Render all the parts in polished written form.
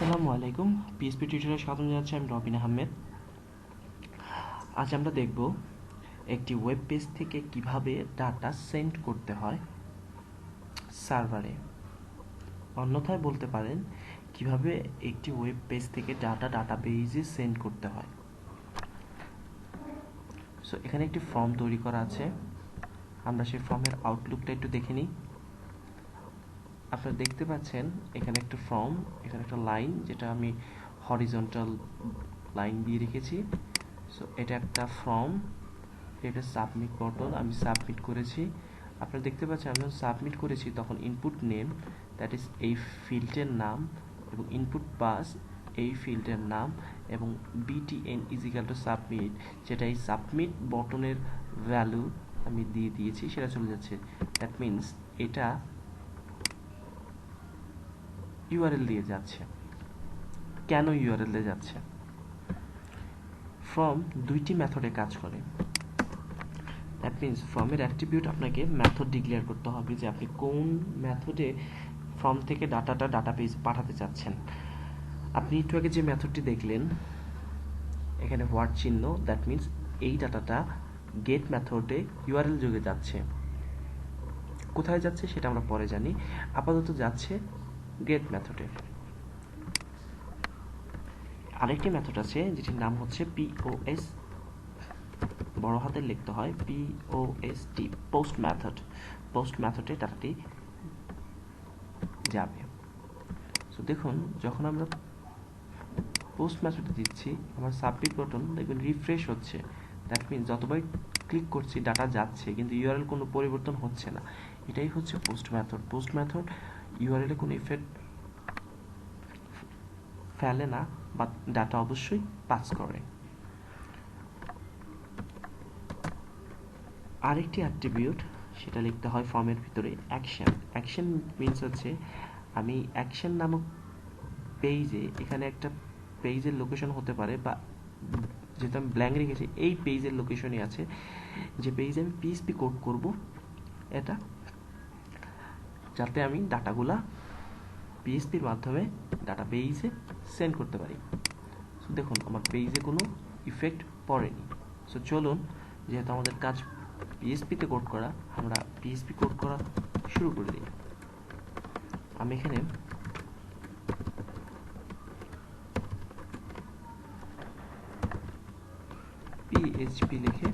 আসসালামু আলাইকুম। পিএসপি টিউটোরিয়ালে স্বাগত জানাচ্ছি। আমি রবিন আহমেদ। আজ আমরা দেখব একটি ওয়েব পেজ থেকে কিভাবে ডাটা সেন্ড করতে হয় সার্ভারে। অন্যথায় বলতে পারেন কিভাবে একটি ওয়েব পেজ থেকে ডাটাবেজে সেন্ড করতে হয়। সো এখানে একটি ফর্ম তৈরি করা আছে। আমরা সেই ফর্মের আউটলুকটা একটু দেখে নিই। আপনারা দেখতে পাচ্ছেন এখানে একটা ফর্ম, এখানে একটা লাইন যেটা আমি হরিজন্টাল লাইন দিয়ে রেখেছি। সো এটা একটা ফর্ম, এটা সাবমিট বাটন, আমি সাবমিট করেছি। আপনারা দেখতে পাচ্ছেন আমি যখন সাবমিট করেছি তখন ইনপুট নেম, দ্যাট ইজ এই ফিল্ডের নাম, এবং ইনপুট পাস এই ফিল্ডের নাম, এবং btn ইজিক্যাল টু সাবমিট, যেটা এই সাবমিট বটনের ভ্যালু আমি দিয়ে দিয়েছি, সেটা চলে যাচ্ছে। দ্যাট মিনস এটা ইউআরএল দিয়ে যাচ্ছে। কেন ইউআরএল দিয়ে যাচ্ছে? ফ্রম দুইটি মেথডে কাজ করে। দ্যাট মিনস ফর্মের অ্যাট্রিবিউট আপনাকে মেথড ডিক্লেয়ার করতে হবে যে আপনি কোন মেথডে ফর্ম থেকে ডাটাবেজ পাঠাতে চাচ্ছেন। আপনি একটু আগে যে মেথডটি দেখলেন এখানে হোয়াট চিহ্ন, দ্যাট মিনস এই ডাটাটা গেট মেথডে ইউআরএল যোগে যাচ্ছে। কোথায় যাচ্ছে সেটা আমরা পরে জানি, আপাতত যাচ্ছে গেট মেথডে। আরেকটি মেথড আছে যেটির নাম হচ্ছে POS, বড় হাতের লিখতে হয় POST, পোস্ট মেথডে ডাটাটি যাবে। সো দেখুন যখন আমরা পোস্ট মেথডে দিচ্ছি আমার সাবমিট বাটন দেখবেন রিফ্রেশ হচ্ছে। দ্যাট মিনস যতবার ক্লিক করছি ডাটা যাচ্ছে, কিন্তু ইউআরএল কোনো পরিবর্তন হচ্ছে না। এটাই হচ্ছে পোস্ট মেথড ইউআরএল এ কোনো ইফেক্ট ফেলে না, বা ডাটা অবশ্যই পাস করে। আরেকটি অ্যাট্রিবিউট সেটা লিখতে হয় ফর্মের ভিতরে অ্যাকশন মিনস হচ্ছে আমি অ্যাকশন নামক পেজে, এখানে একটা পেজের লোকেশন হতে পারে, বা যেহেতু আমি ব্ল্যাঙ্ক রেখেছি এই পেজের লোকেশনই আছে, যে পেজে আমি পিএসপি কোড করব এটা, যাতে আমি ডাটাগুলা পিএসপির মাধ্যমে ডাটাবেজে সেন্ড করতে পারি। সো দেখুন আমার পেজে কোনো ইফেক্ট পড়েনি। সো চলুন, যেহেতু আমাদের কাজ পিএসপিতে কোড করা, আমরা পিএসপি কোড করা শুরু করে দিই। আমি এখানে PHP লিখে,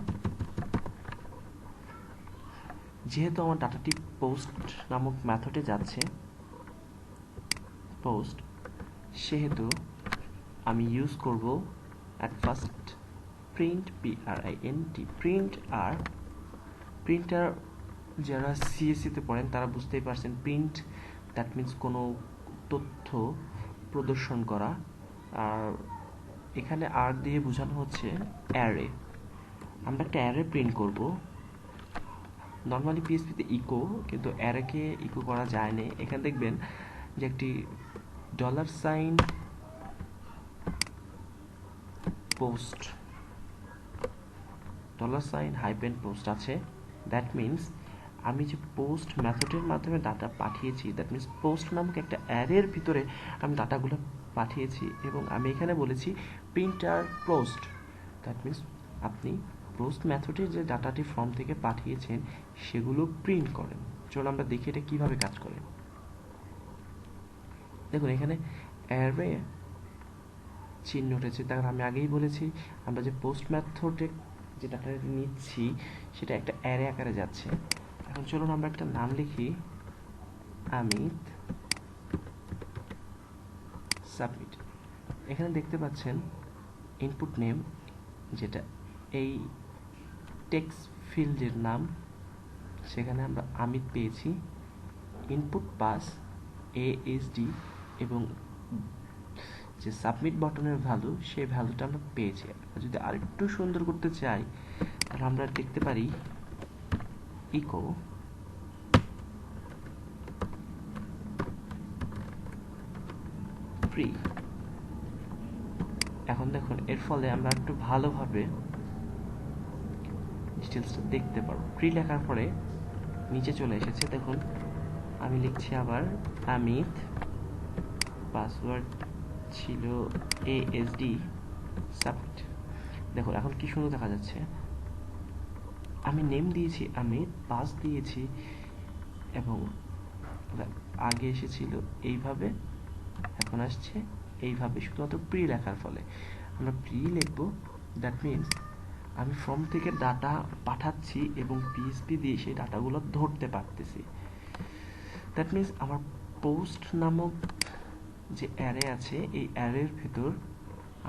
যেহেতু আমার ডাটাটি পোস্ট নামক মেথডে যাচ্ছে পোস্ট, সেহেতু আমি ইউজ করব অ্যাট ফার্স্ট প্রিন্ট প্রিন্টার। যারা সিএসসিতে পড়েন তারা বুঝতেই পারছেন, প্রিন্ট দ্যাট মিনস কোনো তথ্য প্রদর্শন করা, আর এখানে আর দিয়ে বোঝানো হচ্ছে অ্যারে। আমরা একটা অ্যারে প্রিন্ট করব। নর্মালি পিএসপিতে ইকো, কিন্তু অ্যারেকে ইকো করা যায় না। এখানে দেখবেন যে একটি $, পোস্ট, $, আছে। দ্যাট মিনস আমি যে পোস্ট মেথডের মাধ্যমে ডাটা পাঠিয়েছি, দ্যাট মিনস পোস্ট নামক একটা অ্যারের ভিতরে আমি ডাটাগুলো পাঠিয়েছি, এবং আমি এখানে বলেছি প্রিন্টার পোস্ট। দ্যাট মিনস আপনি পোস্ট মেথডে যে ডাটাটি ফর্ম থেকে পাঠিয়েছেন সেগুলো প্রিন্ট করেন। চলুন আমরা দেখি এটা কিভাবে কাজ করে। দেখুন এখানে অ্যারে চিহ্ন উঠেছে, তার আমি আগেই বলেছি আমরা যে পোস্ট মেথডে যে ডাটাটি নিচ্ছি সেটা একটা অ্যারে আকারে যাচ্ছে। এখন চলুন আমরা একটা নাম লিখি, আমিত, সাবমিট। এখানে দেখতে পাচ্ছেন ইনপুট নেম, যেটা এই টেক্সট ফিল্ডের নাম, সেখানে আমরা আমিত পেয়েছি। ইনপুট পাস ASD, এবং যে সাবমিট বাটনের ভ্যালু সেই ভ্যালুটা আমরা পেয়েছি। যদি আরেকটু সুন্দর করতে চাই তাহলে আমরা দেখতে পারি ইকো ফ্রি। এখন দেখুন এর ফলে আমরা একটু ভালোভাবে ডিটেলসটা দেখতে পারবো। ফ্রি লেখার পরে নিচে চলে এসেছে, দেখুন আমি লিখছি আবার আমিত, পাসওয়ার্ড ছিল ASD সাবমিট। দেখো এখন কি সুন্দর দেখা যাচ্ছে। আমি নেম দিয়েছি, আমি পাস দিয়েছি, এবং আগে এসেছিল এইভাবে, এখন আসছে এইভাবে, শুধুমাত্র প্রি লেখার ফলে। আমরা প্রি লিখব, দ্যাট মিনস আমি ফর্ম থেকে ডাটা পাঠাচ্ছি এবং পিএসপি দিয়ে সেই ডাটাগুলো ধরতে পারতেছি। দ্যাট মিনস আমার পোস্ট নামক যে অ্যারে আছে, এই অ্যারের ভিতর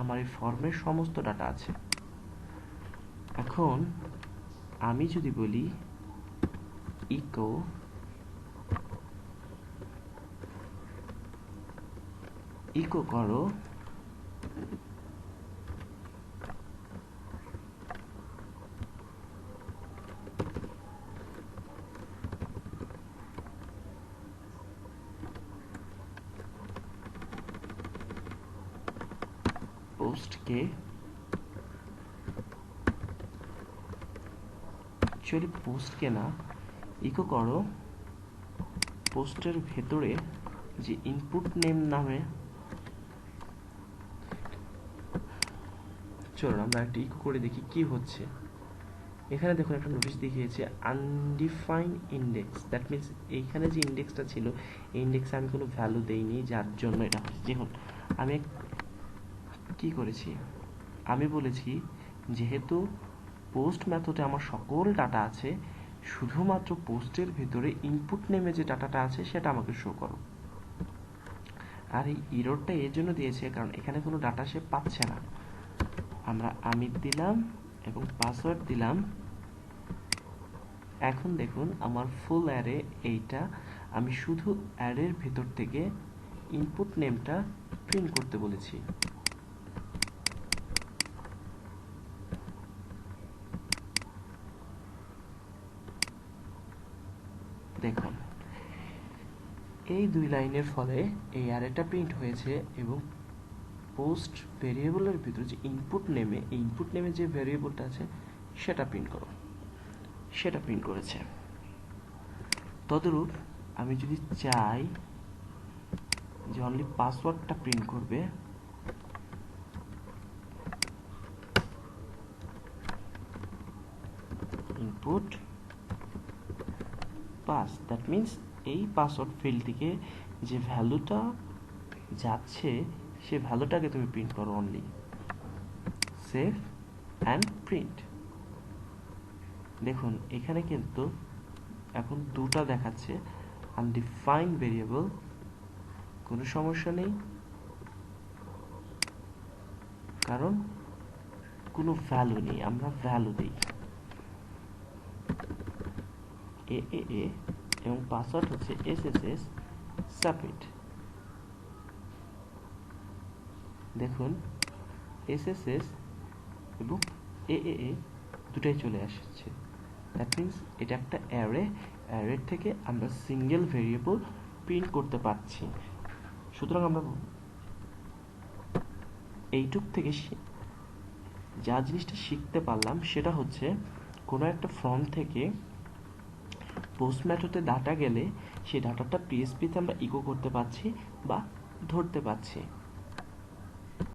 আমার এই ফর্মের সমস্ত ডাটা আছে। এখন আমি যদি বলি ইকো ইকো করো পোস্টকে, অ্যাকচুয়ালি পোস্টকে না, ইকো করো পোস্টের ভেতরে যে ইনপুট নেম নামে, চলুন আমরা একটা ইকো করে দেখি কি হচ্ছে। এখানে দেখুন একটা নোটিশ দেখিয়েছে আনডিফাইন্ড ইন্ডেক্স, দ্যাট মিনস এইখানে যে ইন্ডেক্সটা ছিল এই ইন্ডেক্সে আমি কোনো ভ্যালু দেইনি, যার জন্য এটা হচ্ছে। দেখুন আমি কি করেছি, আমি বলেছি যেহেতু পোস্ট মেথডে আমার সকল ডাটা আছে, শুধুমাত্র পোস্টের ভিতরে ইনপুট নেমে যে ডাটাটা আছে সেটা আমাকে শো করো। আর এই ইররটা এর জন্য দিয়েছে কারণ এখানে কোনো ডাটা সে পাচ্ছে না। আমরা আমির দিলাম এবং পাসওয়ার্ড দিলাম। এখন দেখুন আমার ফুল অ্যারে এইটা, আমি শুধু অ্যারের ভিতর থেকে ইনপুট নেমটা প্রিন্ট করতে বলেছি। দেখুন এই দুই লাইনের ফলে এই অ্যারেটা প্রিন্ট হয়েছে এবং পোস্ট ভেরিয়েবলের ভিতরে যে ইনপুট নেমে, এই ইনপুট নেমে যে ভেরিয়েবলটা আছে সেটা প্রিন্ট করো, সেটা প্রিন্ট করেছে। তদরূপ আমি যদি চাই যে অনলি পাসওয়ার্ডটা প্রিন্ট করবে, ইনপুট পাস, দ্যাট মিনস এই পাসওয়ার্ড ফিল্ড থেকে যে ভ্যালুটা যাচ্ছে সে ভ্যালুটাকে তুমি প্রিন্ট করো অনলি। Save and print. দেখুন এখানে কিন্তু এখন দুটা দেখাচ্ছে আনডিফাইন্ড ভেরিয়েবল, কোনো সমস্যা নেই কারণ কোনো ভ্যালু নেই, আমরা ভ্যালু দিই এ এবং পাসওয়ার্ড হচ্ছে SSS সাবমিট। দেখুন SSS এবং এ দুটাই চলে আসছে, দ্যাট মিনস এটা একটা অ্যারে, অ্যারের থেকে আমরা সিঙ্গেল ভেরিয়েবল প্রিন্ট করতে পারছি। সুতরাং আমরা এইটুক থেকে যা জিনিসটা শিখতে পারলাম সেটা হচ্ছে কোনো একটা ফর্ম থেকে পোস্ট মেথডে ডাটা গেলে সেই ডাটাটা পিএসপিতে আমরা ইকো করতে পারছি বা ধরতে পারছি।